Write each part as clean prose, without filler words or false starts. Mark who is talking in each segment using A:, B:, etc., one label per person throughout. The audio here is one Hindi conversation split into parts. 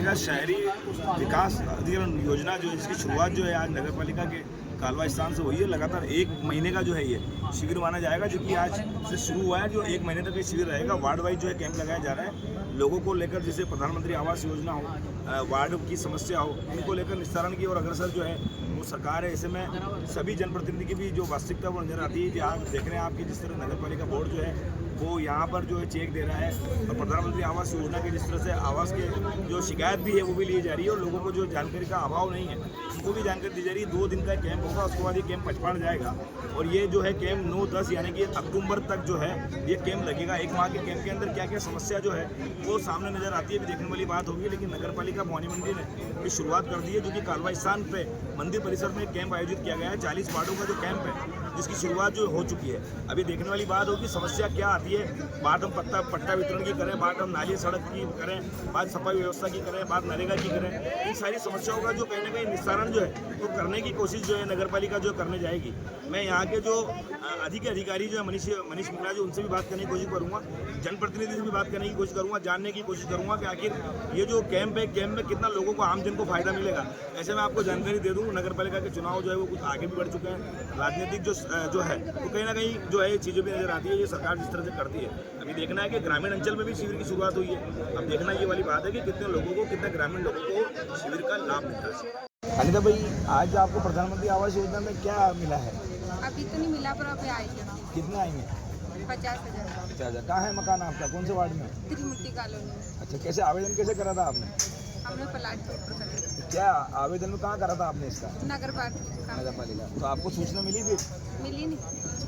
A: पालिका शहरी विकास अधिकरण योजना जो इसकी शुरुआत जो है आज नगर पालिका के कालवा स्थान से हुई है। लगातार 1 महीने का जो है ये शिविर माना जाएगा, जो कि आज से शुरू हुआ है। जो 1 महीने तक ये शिविर रहेगा। वार्ड वाइज जो है कैंप लगाया जा रहा है लोगों को लेकर, जैसे प्रधानमंत्री आवास योजना हो, वार्ड की समस्या हो, उनको लेकर निस्तारण की और अग्रसर जो है वो सरकार है। ऐसे में सभी जनप्रतिनिधि की भी जो वास्तविकता वो नजर आती है कि आप देख रहे हैं आपकी जिस तरह नगर पालिका बोर्ड जो है वो यहाँ पर जो है चेक दे रहा है, और प्रधानमंत्री आवास योजना के जिस तरह से आवास के जो शिकायत भी है वो भी ली जा रही है, और लोगों को जो जानकारी का अभाव नहीं है उनको भी जानकारी दी जा रही है। 2 दिन का कैंप होगा, उसके बाद ये कैंप पचपड़ जाएगा, और ये जो है कैंप 9-10 यानी कि अक्टूबर तक जो है ये कैंप लगेगा। 1 माह के कैंप के अंदर क्या क्या समस्या जो है वो सामने नजर आती है, भी देखने वाली बात होगी। लेकिन नगर पालिका भवानी मंडी ने ये शुरुआत कर दी है, जो कि कालवा स्थान पे मंदिर परिसर में कैंप आयोजित किया गया है। 40 वार्डों का जो कैंप है जिसकी शुरुआत जो हो चुकी है। अभी देखने वाली बात होगी समस्या क्या आती है। बात हम पट्टा वितरण की करें, बात हम नाली सड़क की करें, बात सफाई व्यवस्था की करें, बात नरेगा की करें, इन सारी समस्याओं का जो कहीं ना कहीं निस्तारण जो है वो करने की कोशिश जो है नगर पालिका जो करने जाएगी। मैं यहाँ के जो अधिकारी जो है मनीष मिश्रा जो, उनसे भी बात करने की कोशिश करूँगा, जनप्रतिनिधि से भी बात करने की कोशिश करूँगा, जानने की कोशिश करूँगा कि आखिर ये जो कैंप है, कैंप में कितना लोगों को, आमजन को फायदा मिलेगा। ऐसे में आपको जानकारी दे दूँ, नगर पालिका के चुनाव जो है वो कुछ आगे भी बढ़ चुके हैं। राजनीतिक जो है तो कहीं ना कहीं जो है ये चीज़ें भी नजर आती है, ये सरकार जिस तरह से करती है। अभी देखना है कि ग्रामीण अंचल में भी शिविर की शुरुआत हुई है। अब देखना ये वाली बात है कि कितने लोगों को, कितने ग्रामीण लोगों को शिविर का लाभ मिलता है। अनिता भाई, आज आपको प्रधानमंत्री आवास योजना में क्या मिला है?
B: अभी तो नहीं मिला, पर अभी आएंगे।
A: कितना आएंगे?
B: 50,000।
A: 50,000। कहाँ है मकान आपका, कौन से वार्ड में?
B: त्रिमूर्ति कॉलोनी।
A: अच्छा, कैसे आवेदन कैसे करा था आपने?
B: हमने प्लाट के ऊपर करा।
A: क्या आवेदन में कहाँ करा था आपने इसका?
B: नगर पालिका।
A: तो आपको सूचना मिली थी?
B: मिली नहीं।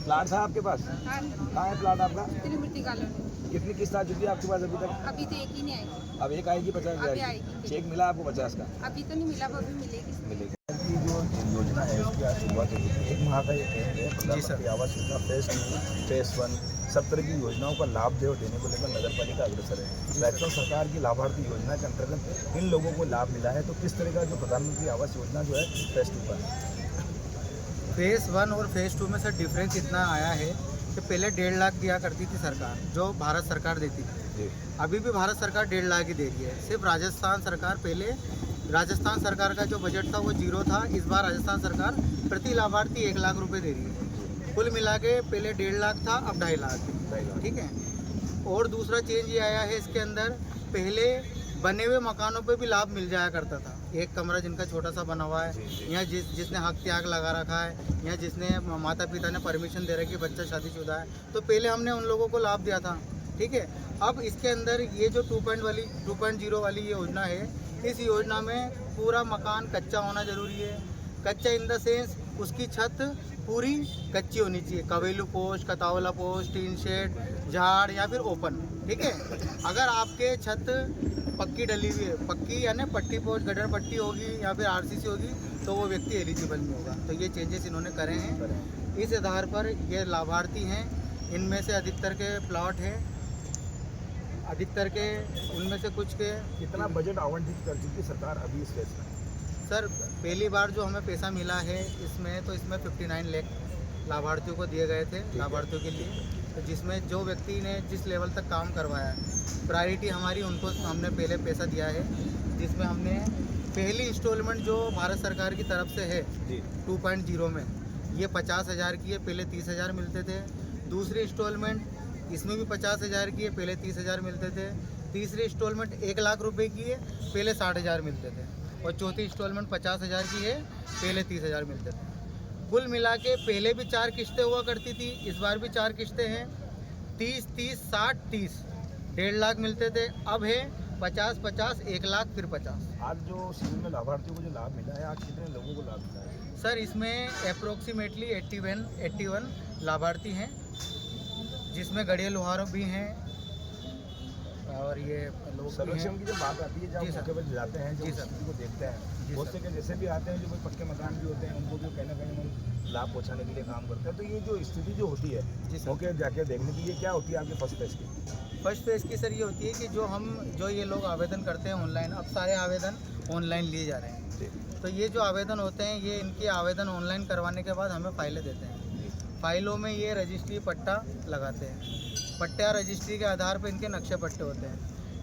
A: प्लाट था आपके पास?
B: हाँ,
A: कहाँ है प्लाट आपका?
B: त्रिमूर्ति कॉलोनी।
A: कितनी किस्त आ चुकी है आपके पास अभी तक?
B: अभी तो एक ही नहीं आई।
A: अब एक आएगी 50,000
B: अभी आएगी।
A: चेक मिला आपको 50 का?
B: अभी तो नहीं मिला, वो अभी मिलेगी।
A: की जो योजना है उसकी आज शुरुआत होगी। 1 माह का ये कैंप है। प्रधानमंत्री आवास योजना फेज 2, फेज 1 सब तरह की योजनाओं का लाभ देने को लेकर नगर पालिका अग्रसर है। वैक्सन सरकार की लाभार्थी योजना के अंतर्गत इन लोगों को लाभ मिला है। तो किस तरह का जो प्रधानमंत्री आवास योजना जो है फेज 2 का है?
C: फेज़ 1 और फेज़ 2 में सर डिफरेंस इतना आया है कि पहले 1.5 लाख दिया करती थी सरकार, जो भारत सरकार देती थी। अभी भी भारत सरकार 1.5 लाख ही दे रही है। सिर्फ राजस्थान सरकार, पहले राजस्थान सरकार का जो बजट था वो 0 था। इस बार राजस्थान सरकार प्रति लाभार्थी 1 लाख रुपए दे रही है। कुल मिला के पहले 1.5 लाख था, अब 2.5 लाख। ठीक है। और दूसरा चेंज ये आया है इसके अंदर, पहले बने हुए मकानों पे भी लाभ मिल जाया करता था। एक कमरा जिनका छोटा सा बना हुआ है, या जिसने हक त्याग लगा रखा है, या जिसने माता पिता ने परमिशन दे रखी है, बच्चा शादीशुदा है, तो पहले हमने उन लोगों को लाभ दिया था। ठीक है। अब इसके अंदर ये जो 2.0 वाली ये योजना है, इस योजना में पूरा मकान कच्चा होना ज़रूरी है। कच्चा इन द सेंस उसकी छत पूरी कच्ची होनी चाहिए, कवेलू पोस्ट, कतावला पोस्ट, टीन शेड, झाड़ या फिर ओपन। ठीक है। अगर आपके छत पक्की डली हुई है, पक्की यानी पट्टी पोस्ट, गटर पट्टी होगी या फिर आरसीसी होगी, तो वो व्यक्ति एलिजिबल नहीं होगा। तो ये चेंजेस इन्होंने करे हैं। इस आधार पर ये लाभार्थी हैं। इनमें से अधिकतर के प्लॉट हैं, अधिकतर के उनमें से कुछ के।
A: कितना बजट आवंटित कर चुकी सरकार अभी इस फेज में?
C: सर पहली बार जो हमें पैसा मिला है इसमें, तो इसमें 59 लाख लाभार्थियों को दिए गए थे, लाभार्थियों के लिए। तो जिसमें जो व्यक्ति ने जिस लेवल तक काम करवाया, प्रायोरिटी हमारी उनको हमने पहले पैसा दिया है। जिसमें हमने पहली इंस्टॉलमेंट जो भारत सरकार की तरफ से है 2.0 में, ये 50,000 की है, पहले 30,000 मिलते थे। दूसरी इंस्टॉलमेंट इसमें भी 50,000 की है, पहले 30,000 मिलते थे। तीसरी इंस्टॉलमेंट 1 लाख रुपए की है, पहले 60,000 मिलते थे। और चौथी इंस्टॉलमेंट 50,000 की है, पहले 30,000 मिलते थे। कुल मिला के पहले भी 4 किस्तें हुआ करती थी, इस बार भी 4 किस्तें हैं। 30, 30, 60, 30, 1.5 लाख मिलते थे। अब है 50, 50, 1 लाख, फिर 50।
A: आज जो शिविर में लाभार्थियों को जो लाभ मिला है, आज कितने लोगों को लाभ मिला है?
C: सर इसमें अप्रोक्सीमेटली 81 लाभार्थी हैं, जिसमें गढ़िया लोहारों भी हैं। और ये लोग
A: सर्वेक्षण की जो बात आती है, जब मौके पर जाते हैं, जो स्थिति को देखते हैं, बहुत से के जैसे भी आते हैं, जो कोई पक्के मकान भी होते हैं, उनको भी कहीं ना कहीं हम लाभ पहुंचाने के लिए काम करते हैं। तो ये जो स्थिति जो होती है मौके जाके देखने की, ये क्या होती है आपके फर्स्ट फेज की?
C: फर्स्ट फेज की सर ये होती है कि जो ये लोग आवेदन करते हैं ऑनलाइन, अब सारे आवेदन ऑनलाइन लिए जा रहे हैं। तो ये जो आवेदन होते हैं, ये इनके आवेदन ऑनलाइन करवाने के बाद हमें फाइलें देते हैं। फाइलों में ये रजिस्ट्री पट्टा लगाते हैं। पट्टा रजिस्ट्री के आधार पर इनके नक्शे पट्टे होते हैं।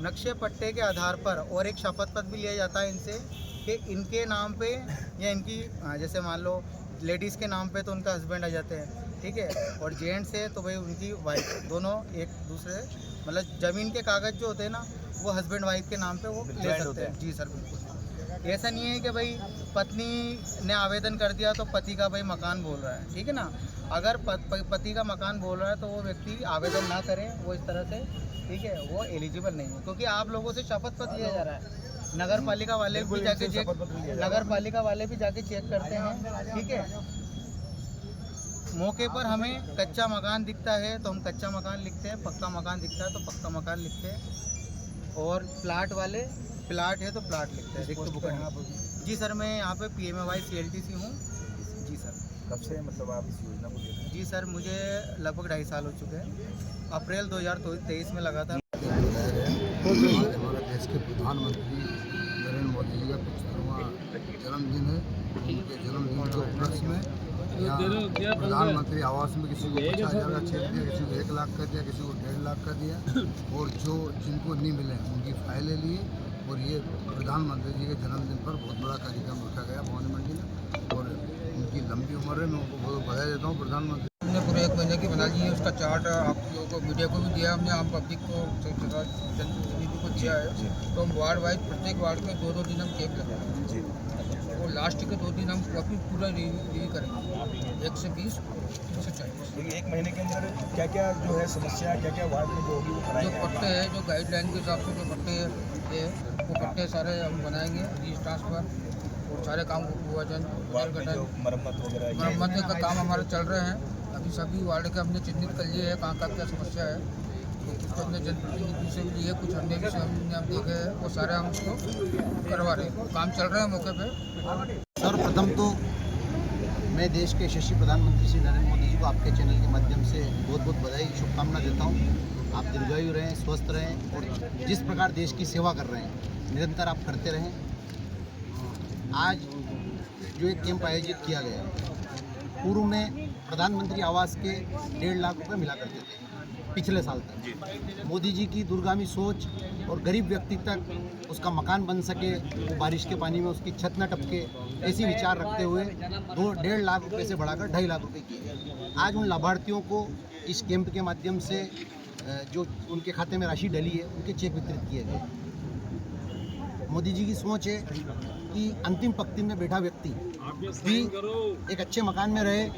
C: नक्शे पट्टे के आधार पर और एक शपथ पत्र भी लिया जाता है इनसे कि इनके नाम पे या इनकी जैसे मान लो लेडीज़ के नाम पे तो उनका हस्बैंड आ जाते हैं, ठीक है, और जेंट्स है तो भाई उनकी वाइफ, दोनों एक दूसरे मतलब ज़मीन के कागज़ जो होते हैं ना वो हस्बैंड वाइफ के नाम पे वो ले सकते हैं। जी सर, बिल्कुल। ऐसा नहीं है कि भाई पत्नी ने आवेदन कर दिया तो पति का भाई मकान बोल रहा है, ठीक है ना। अगर पति का मकान बोल रहा है तो वो व्यक्ति आवेदन ना करे, वो इस तरह से, ठीक है, वो एलिजिबल नहीं है, क्योंकि आप लोगों से शपथ पत्र लिया जा रहा है। नगर पालिका वाले भी जाके चेक करते हैं, ठीक है। मौके पर हमें कच्चा मकान दिखता है तो हम कच्चा मकान लिखते हैं, पक्का मकान दिखता है तो पक्का मकान लिखते हैं, और प्लाट वाले प्लाट है तो प्लाट लिखते हैं, रिक्त बुक। जी सर, मैं यहाँ पे PMAY CLTC हूँ। जी सर।
A: कब से मतलब आप इस योजना को देख रहे हैं?
C: जी सर, मुझे लगभग 2.5 साल हो चुके हैं। अप्रैल 2023 में लगा था।
D: हमारे देश के प्रधानमंत्री नरेंद्र मोदी जी का 75वां जन्मदिन है। उनके जन्मदिन के उपलक्ष्य में यहाँ प्रधानमंत्री आवास में किसी को 50,000 का चेक दिया, किसी को 1 लाख का दिया, किसी को 1.5 लाख का दिया, और जो जिनको नहीं मिले उनकी फाइलें ली। और ये प्रधानमंत्री जी के जन्मदिन पर बहुत बड़ा कार्यक्रम रखा गया भवानी मंडी में, और उनकी लंबी उम्र है, मैं उनको बहुत बधाई देता हूँ। प्रधानमंत्री
E: हमने पूरे 1 महीने की बना ली है, उसका चार्ट आप लोगों को मीडिया को भी दिया, हमने आम पब्लिक को जनप्रतिनिधि को दिया है। तो हम वार्ड वाइज प्रत्येक वार्ड में 2-2 दिन हम चेक करेंगे, और लास्ट के 2 दिन हम काफ़ी पूरा रिव्यू करेंगे, 1 से 20, 3 से 40।
A: देखिए 1 महीने के अंदर क्या क्या जो है समस्या, क्या क्या वार्ड में जो होगी वो
E: जो
A: कराएंगे।
E: पट्टे हैं, जो गाइडलाइन के हिसाब से जो पट्टे है वो पट्टे सारे हम बनाएंगे रिज ट्रांसफर, और सारे काम को पूर्वजन
A: वार्ड में जो मरम्मत वगैरह ये
E: मरम्मत का काम हमारे चल रहे हैं। अभी सभी वार्ड के हमने चिन्हित कर लिए है कहाँ क्या समस्या है, तो कुछ हमने जनप्रतिनिधि से भी लिए, कुछ हमने भी हमने आप देखे हैं, वो सारे हम उसको करवा रहे हैं, काम चल रहे हैं मौके पे।
D: सर्वप्रथम तो मैं देश के यशस्वी प्रधानमंत्री श्री नरेंद्र मोदी जी को आपके चैनल के माध्यम से बहुत बहुत बधाई, शुभकामना देता हूँ। आप दीर्घायु रहें, स्वस्थ रहें, और जिस प्रकार देश की सेवा कर रहे हैं निरंतर आप करते रहें। आज जो एक कैंप आयोजित किया गया, पूर्व में प्रधानमंत्री आवास के 1.5 लाख रुपए मिला करते थे पिछले साल तक। मोदी जी की दूरगामी सोच और गरीब व्यक्ति तक उसका मकान बन सके, वो बारिश के पानी में उसकी छत न टपके, ऐसी विचार रखते हुए 1.5 लाख रुपए से बढ़ाकर 2.5 लाख रुपए किए गए। आज उन लाभार्थियों को इस कैंप के माध्यम से जो उनके खाते में राशि डली है उनके चेक वितरित किए गए। मोदी जी की सोच है कि अंतिम पंक्ति में बैठा व्यक्ति भी एक अच्छे मकान में रहे,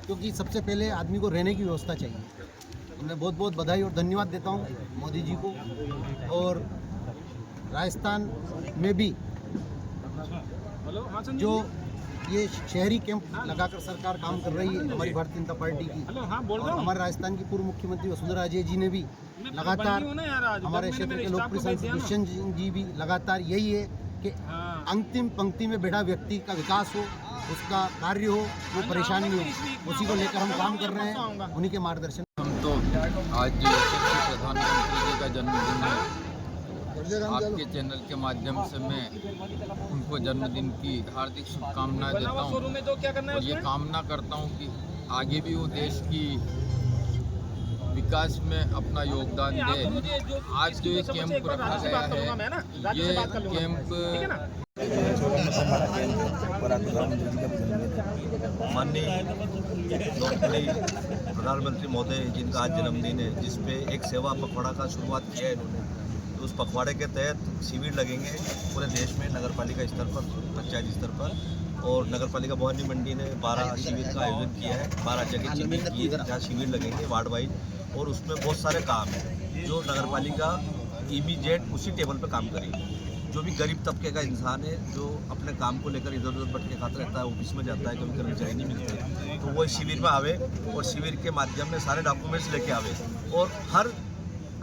D: क्योंकि सबसे पहले आदमी को रहने की व्यवस्था चाहिए। तो मैं बहुत बहुत बधाई और धन्यवाद देता हूँ मोदी जी को। और राजस्थान में भी जो ये शहरी कैंप लगाकर सरकार काम कर रही है हमारी भारतीय जनता पार्टी की, और हमारे राजस्थान की पूर्व मुख्यमंत्री वसुंधरा राजे जी ने भी लगातार, हमारे क्षेत्र के लोकप्रिय सांसद दुष्यंत जी भी लगातार यही है कि अंतिम पंक्ति में बैठा व्यक्ति का विकास हो, उसका कार्य हो, वो परेशानी हो, उसी को लेकर हम काम कर रहे हैं, उन्हीं के मार्गदर्शन।
F: हम तो आज यशस्वी प्रधानमंत्री जी का जन्मदिन है, आपके चैनल के माध्यम से मैं उनको जन्मदिन की हार्दिक शुभकामनाएं देता हूं, और ये कामना करता हूं कि आगे भी वो देश की विकास में अपना योगदान दे। आज जो ये कैंप रखा गया है, ये कैंप
G: माननीय लोकप्रिय प्रधानमंत्री महोदय जिनका आज जन्मदिन है, जिसपे एक सेवा पखवाड़ा का शुरुआत किया है इन्होंने, तो उस पखवाड़े के तहत शिविर लगेंगे पूरे देश में, नगरपालिका स्तर पर, पंचायत स्तर पर, और नगरपालिका भवानी मंडी ने 12 शिविर का आयोजन किया है, 12 जगह चिन्हित किए जहाँ शिविर लगेंगे वार्ड वाइज, और उसमें बहुत सारे काम हैं जो नगरपालिका इमीडिएट उसी टेबल पर काम करेगी। जो भी गरीब तबके का इंसान है जो अपने काम को लेकर इधर उधर भटके खाता रहता है, ऑफिस में जाता है, कभी कर्मचारी नहीं मिलते, तो वो शिविर में आवे और शिविर के माध्यम में सारे डॉक्यूमेंट्स लेके आवे और हर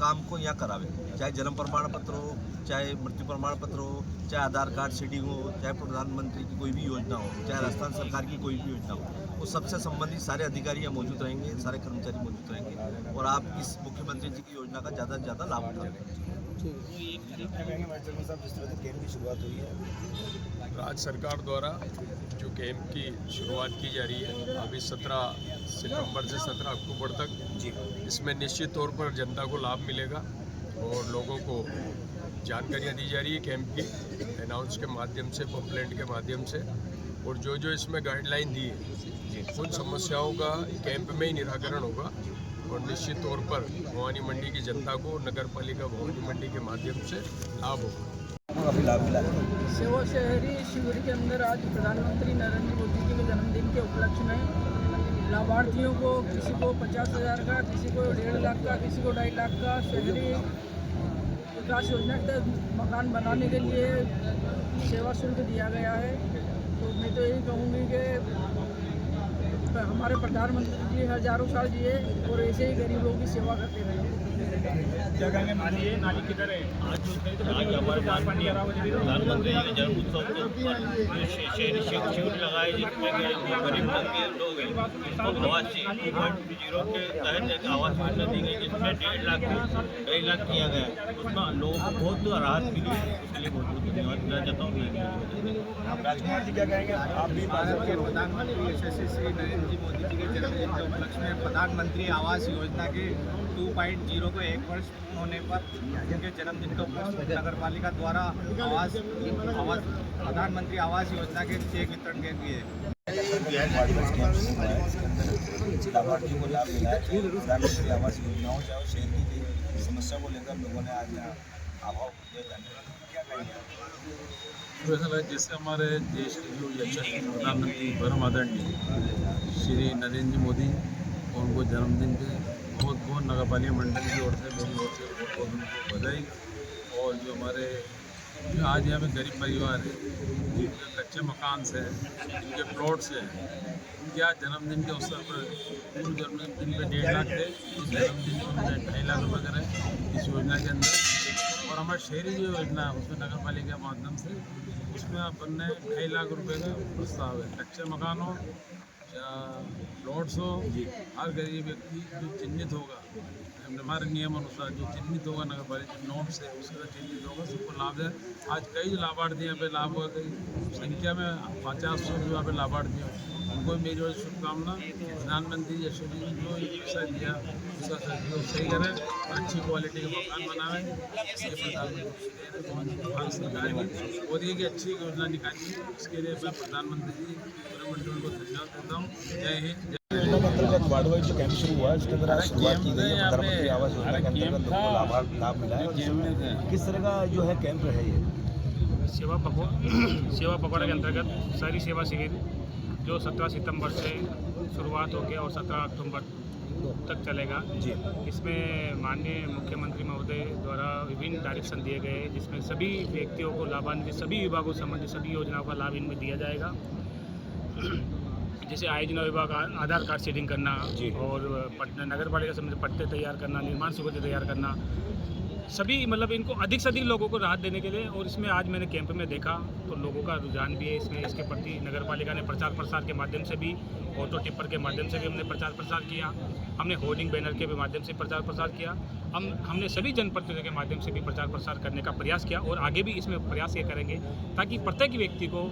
G: काम को यहाँ करावे, चाहे जन्म प्रमाण पत्र हो, चाहे मृत्यु प्रमाण पत्र हो, चाहे आधार कार्ड सीडिंग हो, चाहे प्रधानमंत्री की कोई भी योजना हो, चाहे राजस्थान सरकार की कोई भी योजना हो, वो सबसे संबंधित सारे अधिकारी यहाँ मौजूद रहेंगे, सारे कर्मचारी मौजूद रहेंगे, और आप इस मुख्यमंत्री जी की योजना का ज़्यादा से ज़्यादा लाभ उठाएंगे।
H: राज्य सरकार द्वारा जो कैंप की शुरुआत की जा रही है अभी 17 सितंबर से 17 अक्टूबर तक, इसमें निश्चित तौर पर जनता को लाभ मिलेगा और लोगों को जानकारियाँ दी जा रही है कैंप की, अनाउंस के माध्यम से, पम्पलेट के माध्यम से, और जो जो इसमें गाइडलाइन दी है उन समस्याओं का कैंप में ही निराकरण होगा और निश्चित तौर पर भवानी मंडी की जनता को नगर पालिका भवानी मंडी के माध्यम से लाभ होगा।
A: अभी लाभ मिला है।
E: सेवा शहरी शिविर के अंदर आज प्रधानमंत्री नरेंद्र मोदी जी के जन्मदिन के उपलक्ष्य में लाभार्थियों को किसी को 50,000 का, किसी को 1.5 लाख का, किसी को 2.5 लाख का शहरी विकास योजना के तहत मकान बनाने के लिए सेवा शुल्क दिया गया है। तो मैं तो यही कहूँगी कि हमारे प्रधानमंत्री जी हजारों साल जिए और ऐसे ही गरीबों की सेवा करते रहे।
A: क्या कहेंगे नाली किधर है? आज हमारे
G: प्रधानमंत्री जी के जन्म उत्सव के ऊपर शहरी शिविर लगाए जिसमें गरीब वर्ग के लोग हैं जिसको आवासीय 2.0 के तहत एक आवास योजना दी गई जिसमें 2.5 लाख किया गया। उसमें लोगों को बहुत राहत मिली, उसके लिए बहुत बहुत धन्यवाद देना चाहता हूँ।
A: राजकुमार जी क्या कहेंगे? आप भी
C: भारत के प्रधानमंत्री यशस्वी श्री नरेंद्र मोदी जी के जन्मदिन के उपलक्ष्य में प्रधानमंत्री आवास योजना के 2.0 को 1 वर्ष होने पर उनके जन्मदिन के उपलक्ष्य में नगर पालिका द्वारा आवास प्रधानमंत्री आवास योजना के चेक वितरण के लिए
A: लाभार्थियों को लाभ मिला है। प्रधानमंत्री आवास योजनाओं चाहे शहर की समस्या को लेकर लोगों ने आज अभाव दिया जाने क्या कहेंगे?
I: तो ऐसा लगा जैसे हमारे देश के जो यशस्वी प्रधानमंत्री परम आदरणीय श्री नरेंद्र मोदी और उनको जन्मदिन के बहुत बहुत नगर पालिका मंडल की ओर से मेरी ओर से बहुत बहुत उनको बधाई। और जो हमारे जो आज यहाँ पे गरीब परिवार है जिनके कच्चे मकान से जिनके प्लॉट से उनके आज जन्मदिन के अवसर पर पूर्व जन्मदिन पे 1.5 लाख थे, इस जन्मदिन को 2.5 लाख रुपये करें इस योजना के अंदर। और हमारे शहरी जो योजना है उसमें नगर पालिका के माध्यम से उसमें अपन ने 2.5 लाख रुपये का प्रस्ताव है। कच्चे मकान हो या प्लॉट्स हो, हर गरीब व्यक्ति जो चिन्हित होगा हमारे नियम अनुसार जो चिन्हित होगा नगर पालिका नोट से उसका चिन्हित होगा, सबको लाभ है। आज कई लाभार्थी यहाँ पे लाभ हुआ, कई संख्या में 50-100 जो यहाँ पे लाभार्थी हैं उनको मेरी ओर शुभकामना। प्रधानमंत्री यशस्वी जी जो पैसा दिया उसका सदुपयोग सही करें, अच्छी क्वालिटी का मकान बनावें, ये प्रधानमंत्री भारत सरकार की और ये की अच्छी योजना निकाली। इसके लिए मैं प्रधानमंत्री जी पूरे मंडल को धन्यवाद देता हूँ। जय हिंद।
A: योजना के अंतर्गत वार्ड वाइज जो कैंप शुरू हुआ है उसके अंदर आज शुरुआत की गई है। प्रधानमंत्री आवास योजना के अंतर्गत लोगों को लाभ मिला है। किस तरह का जो है कैंप है ये?
J: सेवा पखवाड़ा के अंतर्गत शहरी सेवा शिविर जो 17 सितंबर से शुरुआत हो गया और 17 अक्टूबर तक चलेगा।
A: जी।
J: इसमें माननीय मुख्यमंत्री महोदय द्वारा विभिन्न डायरेक्शन दिए गए जिसमें सभी व्यक्तियों को लाभान्वित सभी विभागों से संबंधित सभी योजनाओं का लाभ इनमें दिया जाएगा। जैसे आय योजना विभाग आधार कार्ड सीडिंग करना और नगर पालिका से पट्टे तैयार करना, निर्माण स्वीकृति तैयार करना, सभी मतलब इनको अधिक से अधिक लोगों को राहत देने के लिए। और इसमें आज मैंने कैंप में देखा तो लोगों का रुझान भी है इसमें, इसके प्रति नगर पालिका ने प्रचार प्रसार के माध्यम से भी, ऑटो टिप्पर के माध्यम से भी हमने प्रचार प्रसार किया, हमने होर्डिंग बैनर के भी माध्यम से प्रचार प्रसार किया, हमने सभी जनप्रतिनिधियों के माध्यम से भी प्रचार प्रसार करने का प्रयास किया और आगे भी इसमें प्रयास ये करेंगे ताकि प्रत्येक व्यक्ति को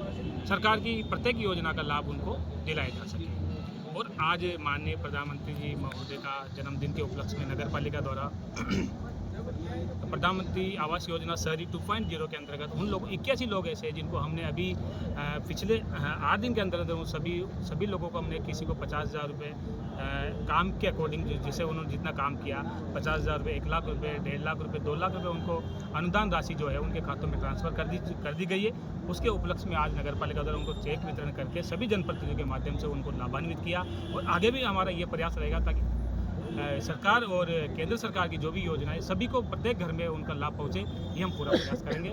J: सरकार की प्रत्येक योजना का लाभ उनको दिलाया जा सके। और आज माननीय प्रधानमंत्री जी महोदय का जन्मदिन के उपलक्ष्य में नगर पालिका द्वारा प्रधानमंत्री आवास योजना शहरी 2.0 के अंतर्गत उन लोग 81 लोग ऐसे हैं जिनको हमने अभी पिछले 8 दिन के अंतर्गत सभी लोगों को हमने किसी को 50,000 रुपये काम के अकॉर्डिंग जिसे उन्होंने जितना काम किया 50,000 रुपये, 1 लाख रुपये, 1.5 लाख रुपये, 2 लाख रुपये उनको अनुदान राशि जो है उनके खातों में ट्रांसफ़र कर दी गई है। उसके उपलक्ष्य में आज नगर पालिका द्वारा उनको चेक वितरण करके सभी जनप्रतिनिधियों के माध्यम से उनको लाभान्वित किया और आगे भी हमारा ये प्रयास रहेगा ताकि सरकार और केंद्र सरकार की जो भी योजना है सभी को प्रत्येक घर में उनका लाभ पहुँचे, ये हम पूरा प्रयास करेंगे।